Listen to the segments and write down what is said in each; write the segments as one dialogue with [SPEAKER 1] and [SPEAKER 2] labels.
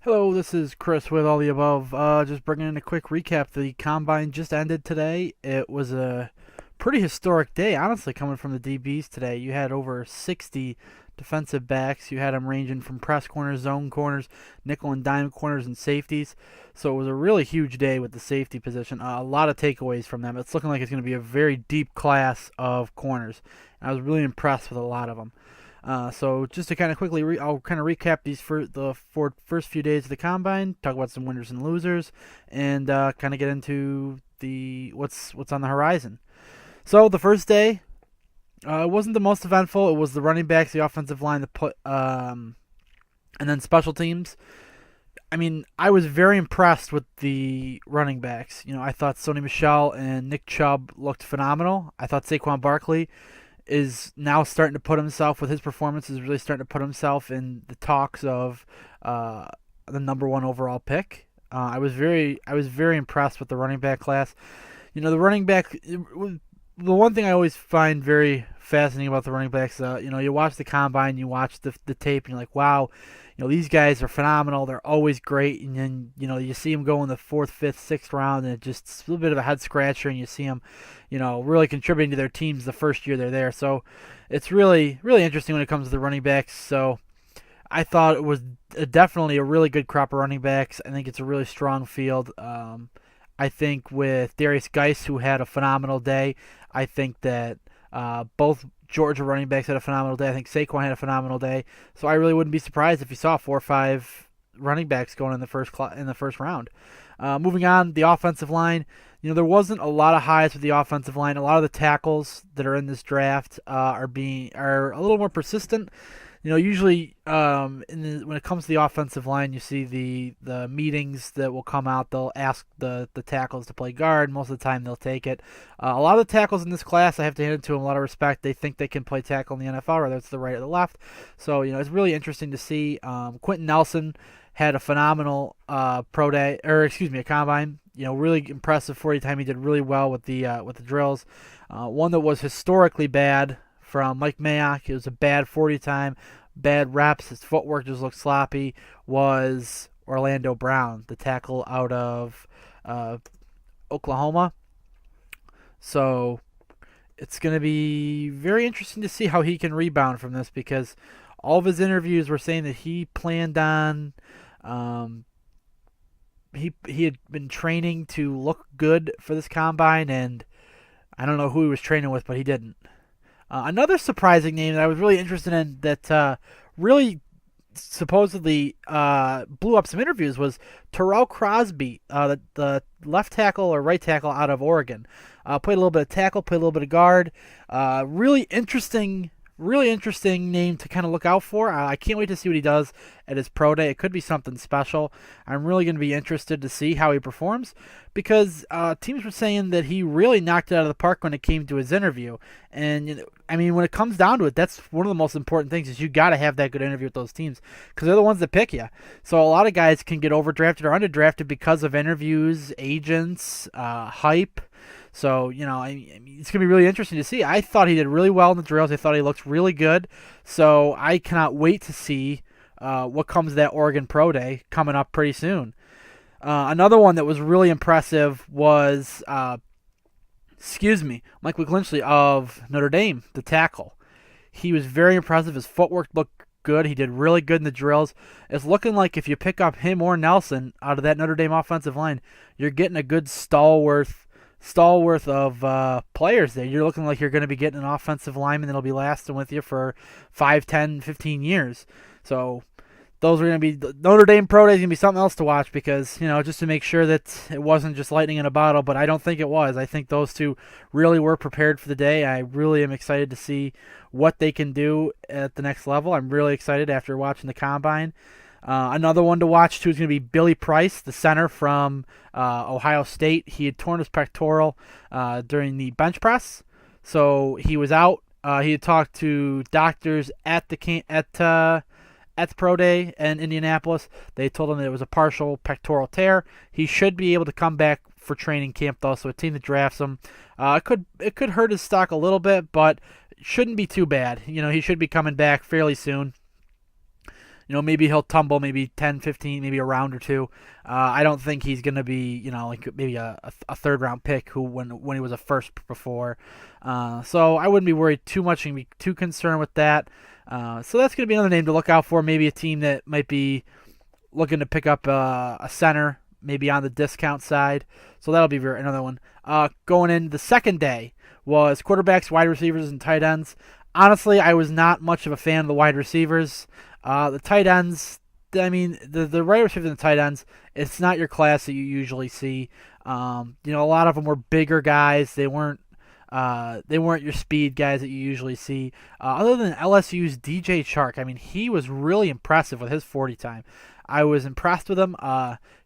[SPEAKER 1] Hello, this is Chris with All the Above. Just bringing in a quick recap. The combine just ended today. It was a pretty historic day, honestly, coming from the DBs today. You had over 60 defensive backs. You had them ranging from press corners, zone corners, nickel and dime corners, and safeties. So it was a really huge day with the safety position. A lot of takeaways from them. It's looking like it's going to be a very deep class of corners. I was really impressed with a lot of them. So just to kind of quickly, I'll kind of recap these for the first few days of the combine, talk about some winners and losers, and kind of get into the what's on the horizon. So the first day, it wasn't the most eventful. It was the running backs, the offensive line, and then special teams. I mean, I was very impressed with the running backs. I thought Sony Michel and Nick Chubb looked phenomenal. I thought Saquon Barkley is now starting to put himself with his performance is really starting to put himself in the talks of the number one overall pick. I was very impressed with the running back class. The running back. The one thing I always find very fascinating about the running backs, you watch the combine, you watch the tape, and you're like, wow, these guys are phenomenal. They're always great, and then you see them go in the fourth, fifth, sixth round, and it's a little bit of a head scratcher, and you see them, really contributing to their teams the first year they're there. So it's really, really interesting when it comes to the running backs. So I thought it was definitely a really good crop of running backs. I think it's a really strong field. I think with Darius Geis, who had a phenomenal day, I think that both Georgia running backs had a phenomenal day. I think Saquon had a phenomenal day. So I really wouldn't be surprised if you saw 4 or 5 running backs going in the first round. Moving on, the offensive line. There wasn't a lot of highs with the offensive line. A lot of the tackles that are in this draft are a little more persistent. Usually when it comes to the offensive line, you see the meetings that will come out. They'll ask the tackles to play guard. Most of the time, they'll take it. A lot of the tackles in this class, I have to hand it to them a lot of respect. They think they can play tackle in the NFL, whether it's the right or the left. So it's really interesting to see. Quentin Nelson had a phenomenal pro day, or excuse me, a combine. Really impressive 40 time. He did really well with the drills. One that was historically bad from Mike Mayock. It was a bad 40 time, bad reps. His footwork just looked sloppy. Was Orlando Brown, the tackle out of Oklahoma. So it's going to be very interesting to see how he can rebound from this because all of his interviews were saying that he planned on. He had been training to look good for this combine, and I don't know who he was training with, but he didn't. Another surprising name that I was really interested in that really supposedly blew up some interviews was Terrell Crosby, the left tackle or right tackle out of Oregon. Played a little bit of tackle, played a little bit of guard. Really interesting name to kind of look out for. I can't wait to see what he does at his pro day. It could be something special. I'm really going to be interested to see how he performs because teams were saying that he really knocked it out of the park when it came to his interview. And I mean, when it comes down to it, that's one of the most important things is you got to have that good interview with those teams because they're the ones that pick you. So a lot of guys can get overdrafted or underdrafted because of interviews, agents, hype. So, it's going to be really interesting to see. I thought he did really well in the drills. I thought he looked really good. So I cannot wait to see what comes of that Oregon Pro Day coming up pretty soon. Another one that was really impressive was, Mike McGlinchey of Notre Dame, the tackle. He was very impressive. His footwork looked good. He did really good in the drills. It's looking like if you pick up him or Nelson out of that Notre Dame offensive line, you're getting a good stalwart of players there. You're looking like you're going to be getting an offensive lineman that'll be lasting with you for 5, 10, 15 years. So those are going to be the Notre Dame Pro Day is going to be something else to watch because, just to make sure that it wasn't just lightning in a bottle, but I don't think it was. I think those two really were prepared for the day. I really am excited to see what they can do at the next level. I'm really excited after watching the combine. Another one to watch, too, is going to be Billy Price, the center from Ohio State. He had torn his pectoral during the bench press, so he was out. He had talked to doctors at the pro day in Indianapolis. They told him that it was a partial pectoral tear. He should be able to come back for training camp, though, so a team that drafts him. It could hurt his stock a little bit, but it shouldn't be too bad. He should be coming back fairly soon. Maybe he'll tumble maybe 10, 15, maybe a round or two. I don't think he's going to be, like maybe a third round pick who when he was a first before. So I wouldn't be worried too much and be too concerned with that. So that's going to be another name to look out for. Maybe a team that might be looking to pick up a center, maybe on the discount side. So that'll be another one. Going in the second day was quarterbacks, wide receivers, and tight ends. Honestly, I was not much of a fan of the wide receivers. The tight ends, I mean, the wide receivers and the tight ends, it's not your class that you usually see. A lot of them were bigger guys. They weren't your speed guys that you usually see. Other than LSU's DJ Chark, I mean, he was really impressive with his 40 time. I was impressed with him.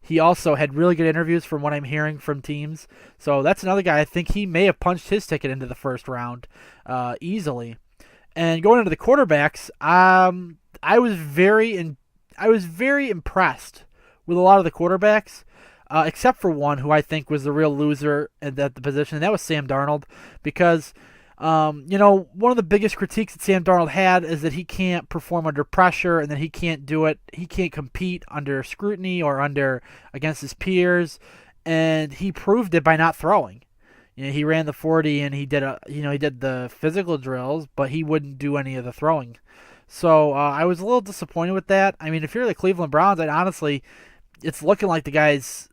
[SPEAKER 1] He also had really good interviews from what I'm hearing from teams. So that's another guy. I think he may have punched his ticket into the first round easily. And going into the quarterbacks, I was very impressed with a lot of the quarterbacks, except for one who I think was the real loser at the position, and that was Sam Darnold. Because, one of the biggest critiques that Sam Darnold had is that he can't perform under pressure and that he can't do it. He can't compete under scrutiny or against his peers, and he proved it by not throwing. He ran the 40 and he did the physical drills, but he wouldn't do any of the throwing. So I was a little disappointed with that. I mean, if you're the Cleveland Browns, it's looking like the guy's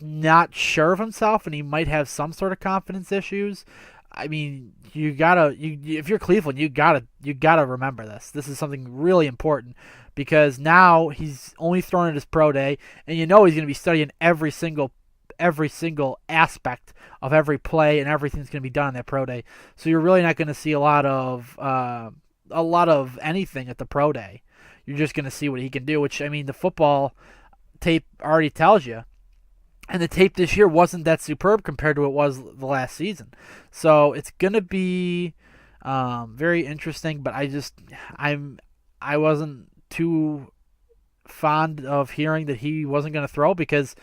[SPEAKER 1] not sure of himself and he might have some sort of confidence issues. I mean, if you're Cleveland, you gotta remember this. This is something really important because now he's only thrown at his pro day, and he's going to be studying every single aspect of every play, and everything's going to be done on that pro day. So you're really not going to see a lot of anything at the pro day. You're just going to see what he can do, which, I mean, the football tape already tells you. And the tape this year wasn't that superb compared to what it was the last season. So it's going to be very interesting, but I wasn't too fond of hearing that he wasn't going to throw because,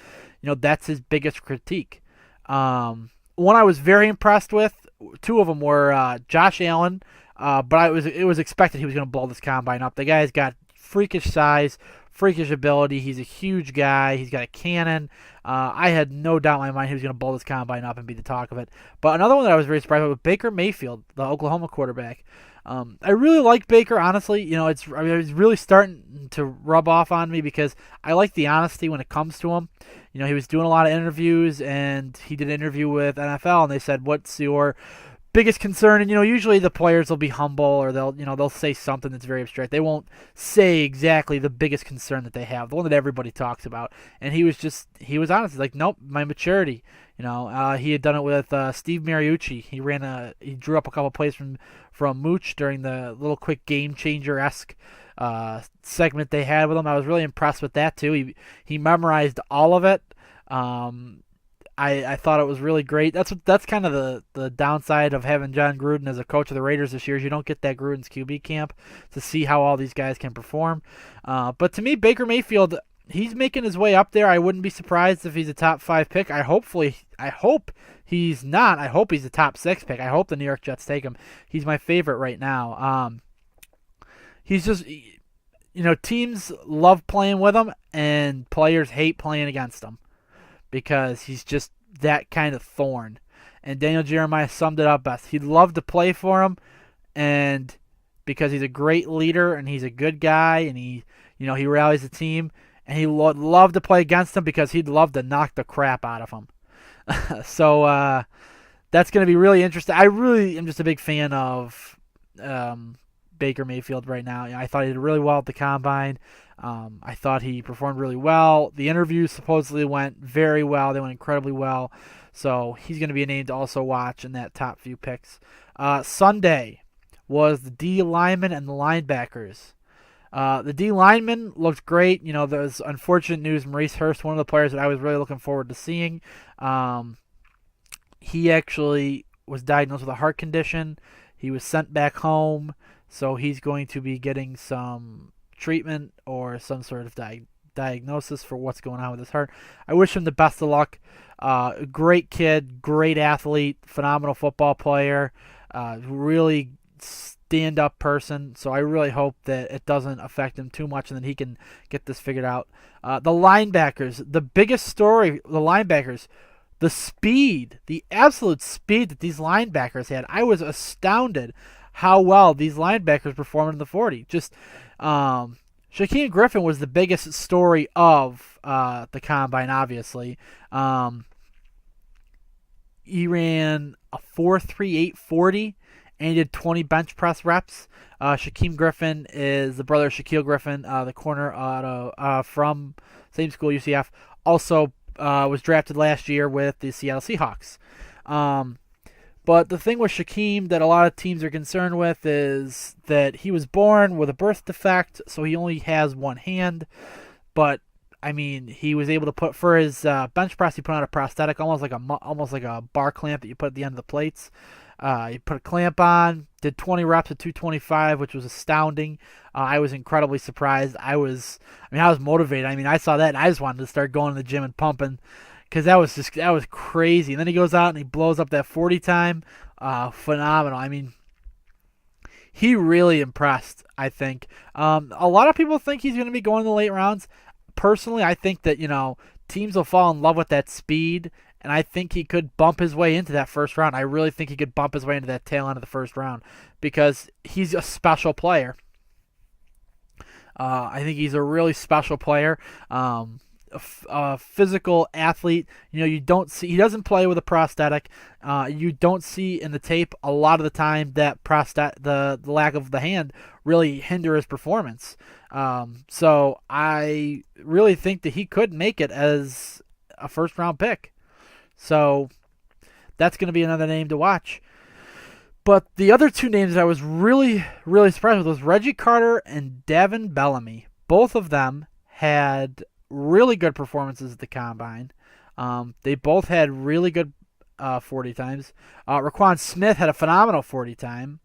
[SPEAKER 1] that's his biggest critique. One I was very impressed with, two of them were Josh Allen, but it was expected he was going to blow this combine up. The guy's got freakish size, freakish ability. He's a huge guy. He's got a cannon. I had no doubt in my mind he was going to blow this combine up and be the talk of it. But another one that I was very surprised with Baker Mayfield, the Oklahoma quarterback. I really like Baker, honestly. It's really starting to rub off on me because I like the honesty when it comes to him. He was doing a lot of interviews, and he did an interview with NFL, and they said, "What's your biggest concern?" And usually the players will be humble, or they'll say something that's very abstract. They won't say exactly the biggest concern that they have, the one that everybody talks about. And he was honest. He's like, "Nope, my maturity." He had done it with Steve Mariucci. He drew up a couple plays from Mooch during the little quick game changer esque segment they had with him. I was really impressed with that too. He memorized all of it. I thought it was really great. That's kind of the downside of having John Gruden as a coach of the Raiders this year is you don't get that Gruden's QB camp to see how all these guys can perform. But to me, Baker Mayfield, he's making his way up there. I wouldn't be surprised if he's a top 5 pick. I hope he's not. I hope he's a top 6 pick. I hope the New York Jets take him. He's my favorite right now. He's just, teams love playing with him, and players hate playing against him because he's just that kind of thorn. And Daniel Jeremiah summed it up best. He'd love to play for him, and because he's a great leader and he's a good guy, and he rallies the team, and he would love to play against him because he'd love to knock the crap out of him. So that's going to be really interesting. I really am just a big fan of Baker Mayfield right now. I thought he did really well at the combine. I thought he performed really well. The interviews supposedly went very well. They went incredibly well. So he's going to be a name to also watch in that top few picks. Sunday was the D linemen and the linebackers. The D linemen looked great. There's unfortunate news. Maurice Hurst, one of the players that I was really looking forward to seeing. He actually was diagnosed with a heart condition. He was sent back home, so he's going to be getting some treatment or some sort of diagnosis for what's going on with his heart. I wish him the best of luck. Great kid, great athlete, phenomenal football player. Really stand-up person, so I really hope that it doesn't affect him too much and that he can get this figured out. The linebackers, the biggest story, the linebackers, the speed, the absolute speed that these linebackers had. I was astounded how well these linebackers performed in the 40. Just Shaquem Griffin was the biggest story of the combine, obviously. He ran a 4.3840 and he did 20 bench press reps. Shaquem Griffin is the brother of Shaquille Griffin, the corner from same school, UCF. Also was drafted last year with the Seattle Seahawks. But the thing with Shaquem that a lot of teams are concerned with is that he was born with a birth defect, so he only has one hand. But I mean, he was able to put for his bench press. He put on a prosthetic, almost like a bar clamp that you put at the end of the plates. He put a clamp on, did 20 reps at 225, which was astounding. I was incredibly surprised. I was motivated. I mean, I saw that and I just wanted to start going to the gym and pumping because that was crazy. And then he goes out and he blows up that 40 time. Phenomenal. I mean, he really impressed, I think. A lot of people think he's going to be going in the late rounds. Personally, I think that, teams will fall in love with that speed, and I think he could bump his way into that first round. I really think he could bump his way into that tail end of the first round because he's a special player. I think he's a really special player. A physical athlete. You don't see he doesn't play with a prosthetic. You don't see in the tape a lot of the time that the lack of the hand really hinder his performance. So I really think that he could make it as a first round pick. So that's going to be another name to watch. But the other two names that I was really, really surprised with was Reggie Carter and Davin Bellamy. Both of them had really good performances at the combine. They both had really good 40 times. Raquan Smith had a phenomenal 40 time.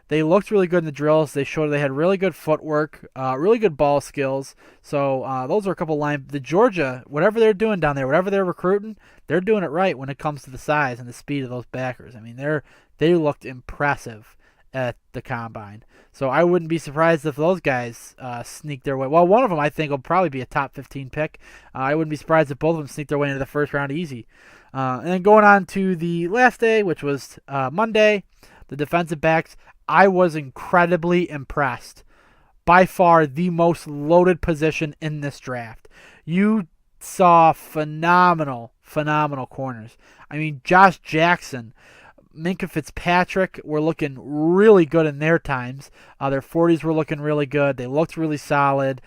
[SPEAKER 1] They looked really good in the drills. They showed they had really good footwork, really good ball skills. So those are a couple the Georgia, whatever they're doing down there, whatever they're recruiting, they're doing it right when it comes to the size and the speed of those backers. I mean, they looked impressive at the combine. So I wouldn't be surprised if those guys sneak their way. Well, one of them I think will probably be a top 15 pick. I wouldn't be surprised if both of them sneak their way into the first round easy. And then going on to the last day, which was Monday, the defensive backs. I was incredibly impressed. By far the most loaded position in this draft. You saw phenomenal corners. I mean, Josh Jackson, Minkah Fitzpatrick were looking really good in their times. Their 40s were looking really good. They looked really solid.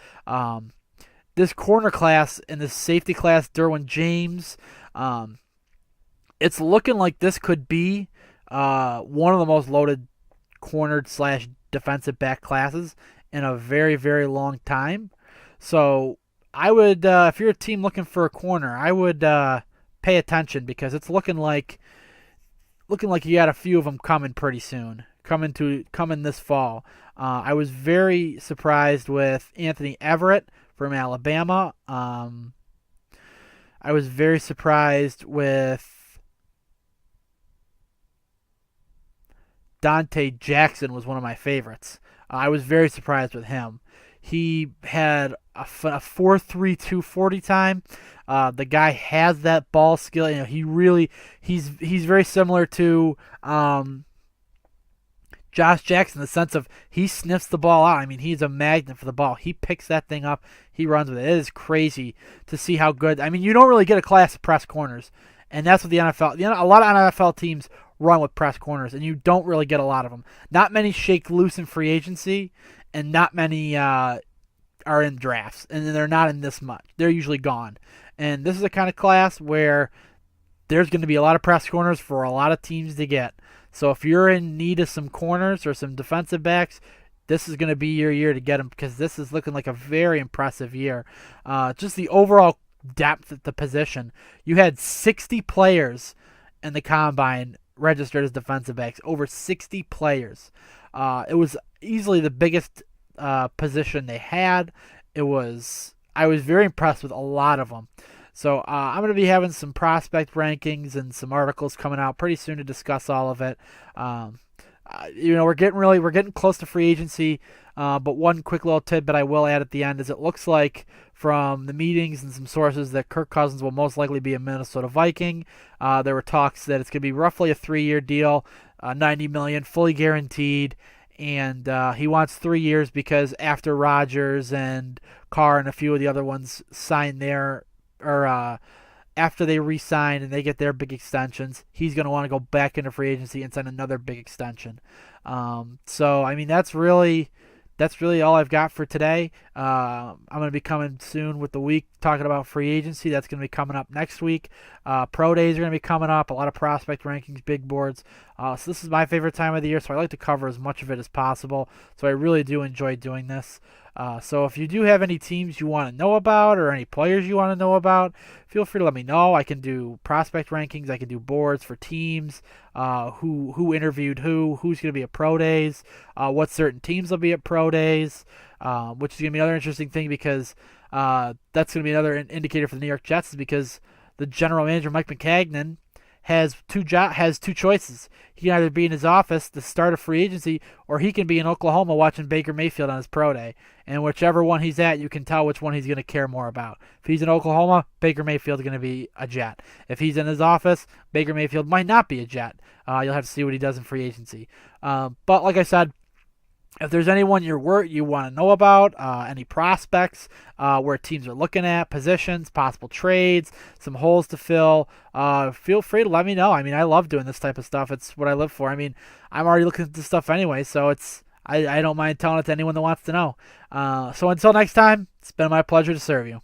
[SPEAKER 1] This corner class and this safety class, Derwin James, it's looking like this could be one of the most loaded cornered / defensive back classes in a very, very long time. So I would, if you're a team looking for a corner, I would pay attention because it's looking like you got a few of them coming pretty soon, coming this fall. I was very surprised with Anthony Everett from Alabama. I was very surprised with Dante Jackson was one of my favorites. I was very surprised with him. He had a 4.32 40 time. The guy has that ball skill. He's very similar to Josh Jackson in the sense of he sniffs the ball out. I mean, he's a magnet for the ball. He picks that thing up. He runs with it. It is crazy to see how good. I mean, you don't really get a class of press corners, and that's what the NFL. A lot of NFL teams run with press corners, and you don't really get a lot of them. Not many shake loose in free agency, and not many are in drafts, and they're not in this much. They're usually gone. And this is the kind of class where there's going to be a lot of press corners for a lot of teams to get. So if you're in need of some corners or some defensive backs, this is going to be your year to get them because this is looking like a very impressive year. Just the overall depth at the position. You had 60 players in the combine registered as defensive backs, over 60 players. It was easily the biggest position they had. I was very impressed with a lot of them. So I'm going to be having some prospect rankings and some articles coming out pretty soon to discuss all of it. we're getting close to free agency. But one quick little tidbit I will add at the end is it looks like from the meetings and some sources that Kirk Cousins will most likely be a Minnesota Viking. There were talks that it's going to be roughly a 3-year deal, 90 million, fully guaranteed, and he wants 3 years because after Rodgers and Carr and a few of the other ones sign their or after they re-sign and they get their big extensions, he's going to want to go back into free agency and sign another big extension. So I mean that's really all I've got for today. I'm going to be coming soon with the week talking about free agency. That's going to be coming up next week. Pro days are going to be coming up. A lot of prospect rankings, big boards. So this is my favorite time of the year, so I like to cover as much of it as possible. So I really do enjoy doing this. So if you do have any teams you want to know about or any players you want to know about, feel free to let me know. I can do prospect rankings. I can do boards for teams, who interviewed who's going to be at pro days, what certain teams will be at pro days, which is going to be another interesting thing because that's going to be another indicator for the New York Jets is because the general manager Mike Maccagnan has two choices. He can either be in his office to start a free agency, or he can be in Oklahoma watching Baker Mayfield on his pro day. And whichever one he's at, you can tell which one he's going to care more about. If he's in Oklahoma, Baker Mayfield's going to be a Jet. If he's in his office, Baker Mayfield might not be a Jet. You'll have to see what he does in free agency. But like I said, if there's anyone you want to know about, any prospects, where teams are looking at, positions, possible trades, some holes to fill, feel free to let me know. I mean, I love doing this type of stuff. It's what I live for. I mean, I'm already looking at this stuff anyway, so I don't mind telling it to anyone that wants to know. So until next time, it's been my pleasure to serve you.